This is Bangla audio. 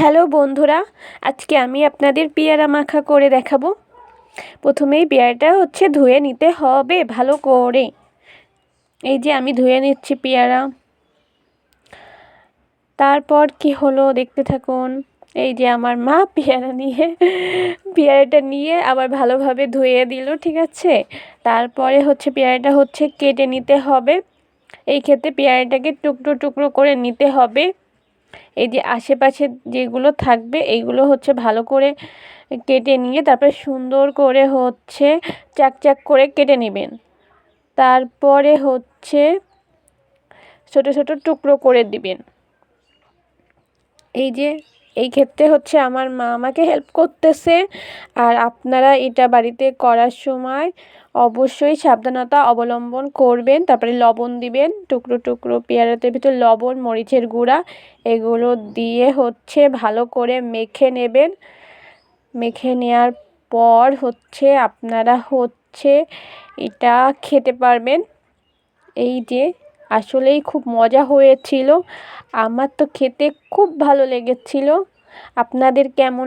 হ্যালো বন্ধুরা, আজকে আমি আপনাদের পেয়ারা মাখা করে দেখাবো। প্রথমেই পেয়ারাটা ধুয়ে নিতে হবে ভালো করে। এই যে আমি ধুয়ে নিচ্ছি পেয়ারা। তারপর কি হলো দেখতে থাকুন। এই যে আমার মা পেয়ারাটা নিয়ে আবার ভালোভাবে ধুয়ে দিল, ঠিক আছে। তারপরে পেয়ারাটা কেটে নিতে হবে। এই ক্ষেত্রে পেয়ারাটাকে টুকরো টুকরো করে নিতে হবে। এই যে আশেপাশে যেগুলো থাকবে এইগুলো ভালো করে কেটে নিয়ে তারপরে সুন্দর করে চাক করে কেটে নেবেন। তারপরে ছোট ছোট টুকরো করে দিবেন। এই যে এই ক্ষেত্রে আমার মা আমাকে হেল্প করতেছে। আর আপনারা এটা বাড়িতে করার সময় অবশ্যই সাবধানতা অবলম্বন করবেন। তারপরে লবণ দিবেন, টুকরো টুকরো পেয়ারাতে ভিতর লবণ, মরিচের গুঁড়া এগুলো দিয়ে ভালো করে মেখে নেবেন। মেখে নেওয়ার পর আপনারা এটা খেতে পারবেন। এই যে আসলেই খুব মজা হয়েছিল। আমার তো খেতে খুব ভালো লেগেছিল। আপনাদের কেমন